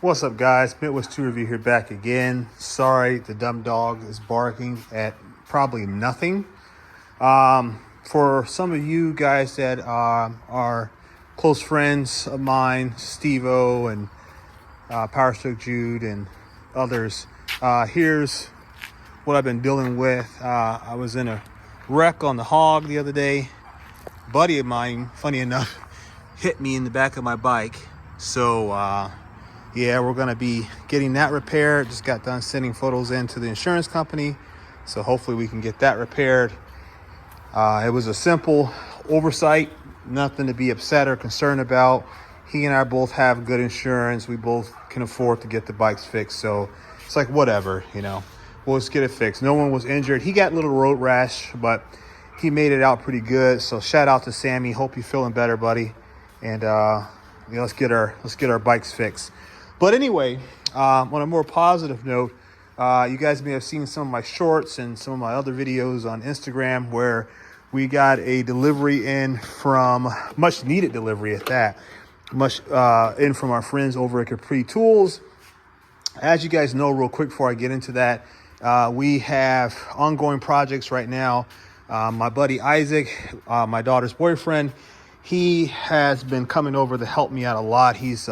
What's up, guys? Midwest 2 Review here, back again. Sorry, the dumb dog is barking at probably nothing. For some of you guys that are close friends of mine, Steve-O and Powerstroke Jude and others, here's what I've been dealing with. I was in a wreck on the Hog the other day. A buddy of mine, funny enough, hit me in the back of my bike. So, yeah, we're going to be getting that repaired. Just got done sending photos in to the insurance company. So hopefully we can get that repaired. It was a simple oversight, nothing to be upset or concerned about. He and I both have good insurance. We both can afford to get the bikes fixed. So it's like, whatever, we'll just get it fixed. No one was injured. He got a little road rash, but he made it out pretty good. So shout out to Sammy. Hope you're feeling better, buddy. And let's get our bikes fixed. But anyway, on a more positive note, you guys may have seen some of my shorts and some of my other videos on Instagram where we got a delivery in from, much needed delivery at that, in from our friends over at Capri Tools. As you guys know, real quick before I get into that, we have ongoing projects right now. My buddy Isaac, my daughter's boyfriend, he has been coming over to help me out a lot. He's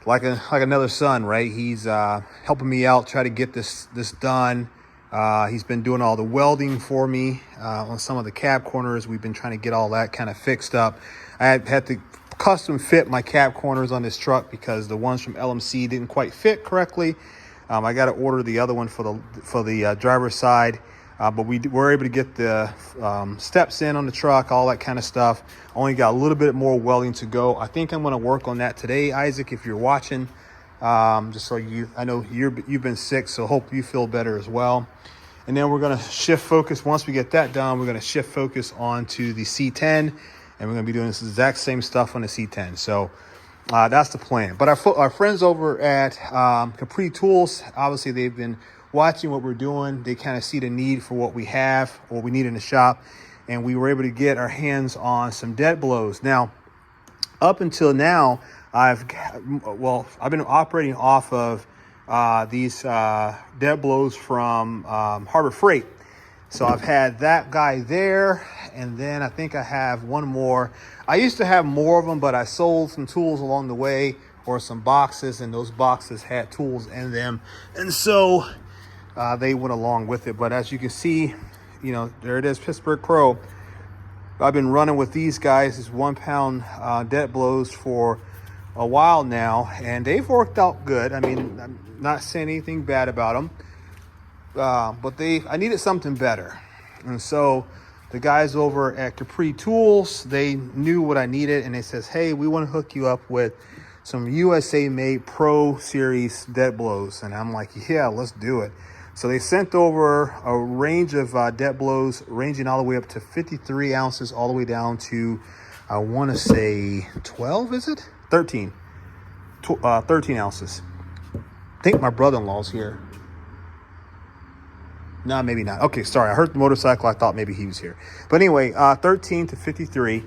like another son, right? He's helping me out, try to get this done. He's been doing all the welding for me on some of the cab corners. We've been trying to get all that kind of fixed up. I had to custom fit my cab corners on this truck because the ones from LMC didn't quite fit correctly. I got to order the other one for the driver's side. But we were able to get the steps in on the truck, all that kind of stuff. Only got a little bit more welding to go. I think I'm going to work on that today, Isaac, if you're watching. Just so I know you've been sick, so hope you feel better as well. And then we're going to shift focus. Once we get that done, we're going to shift focus onto the C10, and we're going to be doing this exact same stuff on the C10. So that's the plan. But our friends over at Capri Tools, obviously they've been watching what we're doing. They kind of see the need for what we have, what we need in the shop, and we were able to get our hands on some Deadblows. Now, up until now, I've been operating off of these Deadblows from Harbor Freight. So I've had that guy there, and then I think I have one more. I used to have more of them, but I sold some tools along the way, or some boxes, and those boxes had tools in them, and so they went along with it. But as you can see, there it is, Pittsburgh Crow. I've been running with these guys, these 1 pound Deadblows, for a while now, and they've worked out good. I mean, I'm not saying anything bad about them, but I needed something better. And so the guys over at Capri Tools, they knew what I needed, and they says, hey, we want to hook you up with some USA made Pro Series Deadblows. And I'm like, yeah, let's do it. So they sent over a range of Deadblows ranging all the way up to 53 ounces, all the way down to, I want to say 12, is it? 13 ounces. I think my brother-in-law's here. No, maybe not. Okay, sorry. I heard the motorcycle. I thought maybe he was here. But anyway, 13 to 53.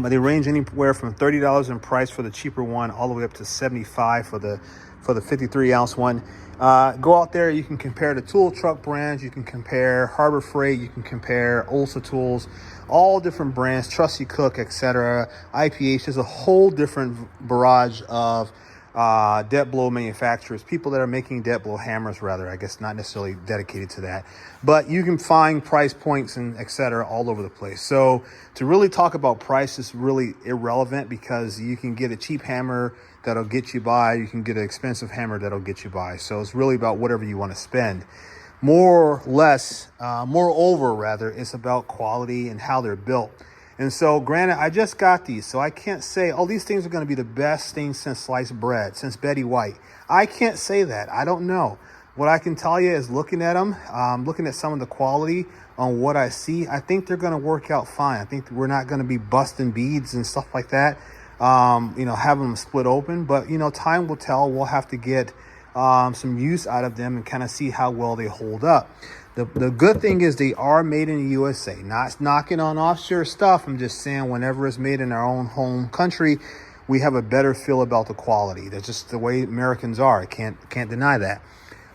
They range anywhere from $30 in price for the cheaper one, all the way up to $75 for the 53-ounce one. Go out there. You can compare the tool truck brands. You can compare Harbor Freight. You can compare Ulsa Tools. All different brands, Trusty Cook, etc. IPH. There's a whole different barrage of Deadblow manufacturers, people that are making Deadblow hammers, rather, I guess, not necessarily dedicated to that, but you can find price points and etc. all over the place. So to really talk about price is really irrelevant, because you can get a cheap hammer that'll get you by, you can get an expensive hammer that'll get you by. So it's really about whatever you want to spend. Moreover, it's about quality and how they're built. And so, granted, I just got these, so I can't say, oh, these things are going to be the best things since sliced bread, since Betty White. I can't say that. I don't know. What I can tell you is looking at them, looking at some of the quality on what I see, I think they're going to work out fine. I think we're not going to be busting beads and stuff like that, having them split open. But, time will tell. We'll have to get some use out of them and kind of see how well they hold up. The good thing is they are made in the USA. Not knocking on offshore stuff. I'm just saying, whenever it's made in our own home country, we have a better feel about the quality. That's just the way Americans are. I can't deny that.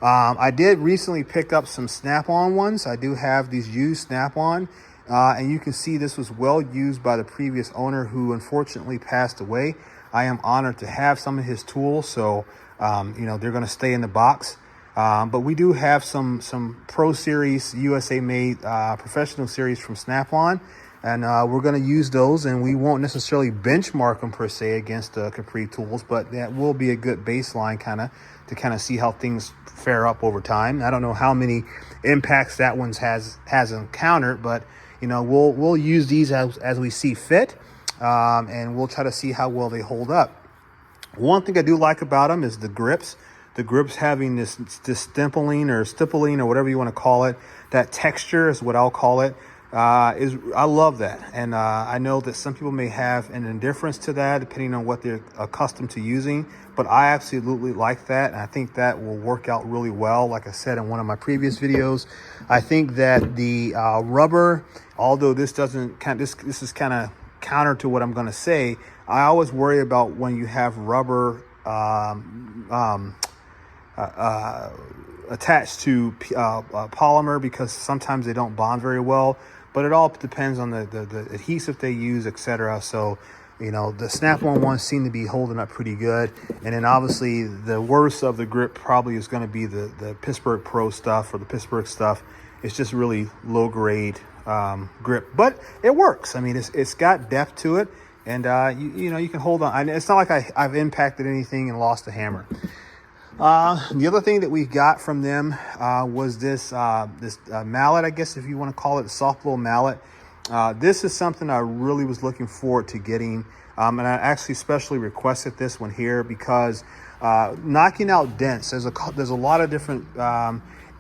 I did recently pick up some Snap-on ones. I do have these used Snap-on, and you can see this was well used by the previous owner who unfortunately passed away. I am honored to have some of his tools, so they're going to stay in the box. But we do have some Pro Series USA made professional series from Snap-on, and we're going to use those, and we won't necessarily benchmark them per se against the Capri tools, but that will be a good baseline to see how things fare up over time. I don't know how many impacts that one has encountered, but we'll use these as we see fit, and we'll try to see how well they hold up. One thing I do like about them is the grips. The grips having this stippling or whatever you want to call it. That texture is what I'll call it. I love that, and I know that some people may have an indifference to that depending on what they're accustomed to using, but I absolutely like that, and I think that will work out really well. Like I said in one of my previous videos, I think that the rubber, although this doesn't this is kind of counter to what I'm going to say, I always worry about when you have rubber attached to polymer, because sometimes they don't bond very well. But it all depends on the adhesive they use, etc. So, the Snap-on ones seem to be holding up pretty good. And then obviously the worst of the grip probably is going to be the Pittsburgh Pro stuff or the Pittsburgh stuff. It's just really low grade grip, but it works. I mean, it's got depth to it, and you can hold on. It's not like I've impacted anything and lost a hammer. The other thing that we got from them was this mallet, I guess if you want to call it, a soft blow mallet. This is something I really was looking forward to getting, and I actually specially requested this one here because knocking out dents. There's a lot of different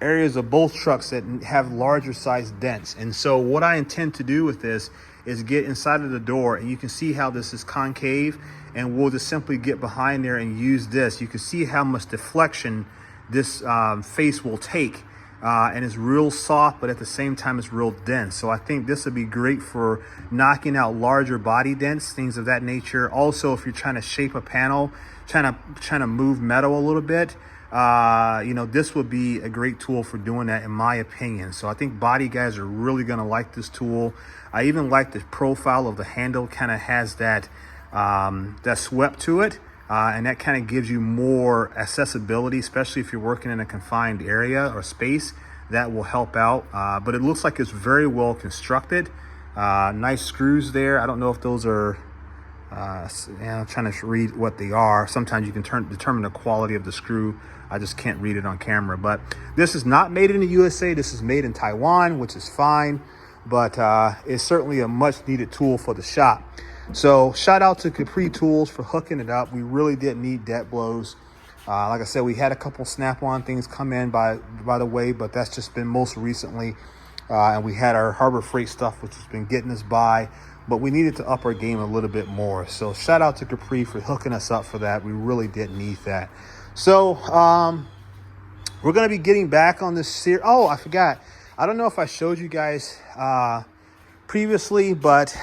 areas of both trucks that have larger size dents, and so what I intend to do with this is get inside of the door, and you can see how this is concave, and we'll just simply get behind there and use this. You can see how much deflection this face will take, and it's real soft, but at the same time it's real dense. So I think this would be great for knocking out larger body dents, things of that nature. Also, if you're trying to shape a panel, trying to move metal a little bit, this would be a great tool for doing that, in my opinion. So I think body guys are really going to like this tool. I even like the profile of the handle, kind of has that swept to it, and that kind of gives you more accessibility, especially if you're working in a confined area or space. That will help out, but it looks like it's very well constructed. Nice screws there. I don't know if those are I'm trying to read what they are. Sometimes you can determine the quality of the screw. I just can't read it on camera. But this is not made in the USA. This is made in Taiwan, which is fine, but it's certainly a much needed tool for the shop. So shout out to Capri Tools for hooking it up. We really did need Deadblows. Like I said, we had a couple Snap-on things come in by the way, but that's just been most recently. And we had our Harbor Freight stuff, which has been getting us by, but we needed to up our game a little bit more. So shout out to Capri for hooking us up for that. We really did need that. So we're going to be getting back on this series. Oh, I forgot. I don't know if I showed you guys previously, but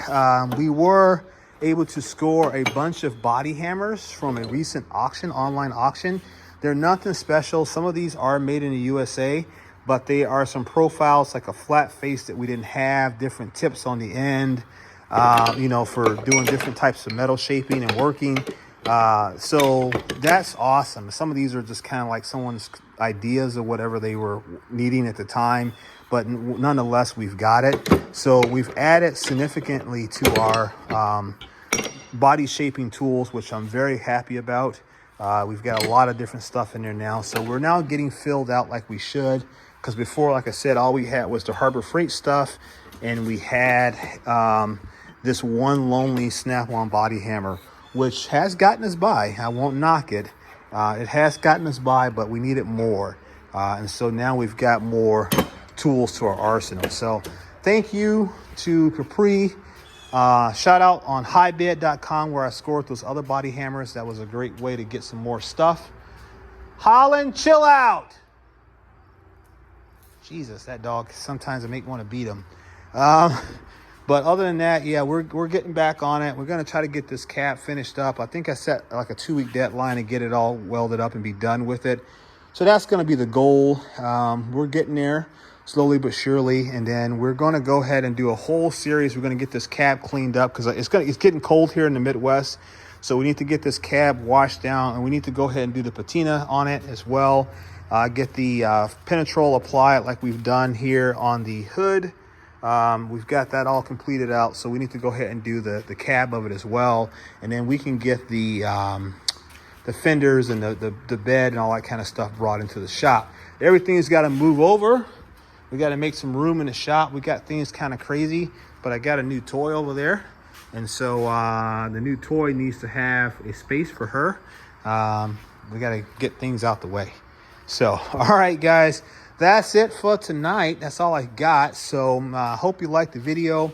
we were able to score a bunch of body hammers from a recent online auction. They're nothing special. Some of these are made in the USA, but they are some profiles, like a flat face that we didn't have, different tips on the end, for doing different types of metal shaping and working. So that's awesome. Some of these are just kind of like someone's ideas or whatever they were needing at the time, but nonetheless, we've got it. So we've added significantly to our body shaping tools, which I'm very happy about. We've got a lot of different stuff in there now. So we're now getting filled out like we should, because before, like I said, all we had was the Harbor Freight stuff, and we had this one lonely Snap-on body hammer, which has gotten us by. I won't knock it. It has gotten us by, but we needed more. And so now we've got more tools to our arsenal. So thank you to Capri. Shout out on highbed.com, where I scored those other body hammers. That was a great way to get some more stuff. Holland, chill out. Jesus, that dog, sometimes I make want to beat him. But But other than that, yeah, we're getting back on it. We're going to try to get this cab finished up. I think I set like a 2-week deadline to get it all welded up and be done with it. So that's going to be the goal. We're getting there slowly but surely. And then we're going to go ahead and do a whole series. We're going to get this cab cleaned up because it's getting cold here in the Midwest. So we need to get this cab washed down, and we need to go ahead and do the patina on it as well. Get the Penetrol applied like we've done here on the hood. We've got that all completed out, so we need to go ahead and do the cab of it as well, and then we can get the fenders and the bed and all that kind of stuff brought into the shop. Everything's got to move over. We got to make some room in the shop. We got things kind of crazy, but I got a new toy over there, and so the new toy needs to have a space for her. We got to get things out the way. So, all right, guys. That's it for tonight. That's all I got. So hope you liked the video.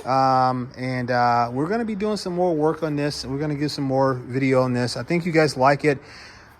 We're going to be doing some more work on this. We're going to get some more video on this. I think you guys like it.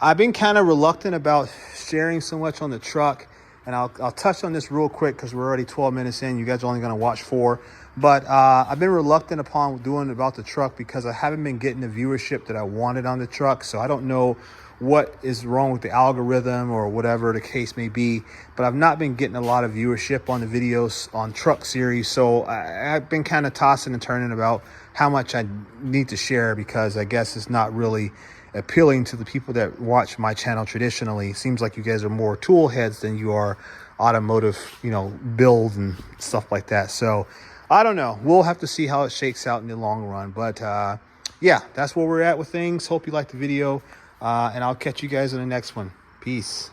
I've been kind of reluctant about sharing so much on the truck. And I'll touch on this real quick because we're already 12 minutes in. You guys are only going to watch 4. But I've been reluctant upon doing about the truck because I haven't been getting the viewership that I wanted on the truck. So I don't know what is wrong with the algorithm or whatever the case may be, but I've not been getting a lot of viewership on the videos on truck series. So I've been kind of tossing and turning about how much I need to share, because I guess it's not really appealing to the people that watch my channel traditionally. It seems like you guys are more tool heads than you are automotive, build and stuff like that. So I don't know. We'll have to see how it shakes out in the long run. But yeah, that's where we're at with things. Hope you liked the video. And I'll catch you guys in the next one. Peace.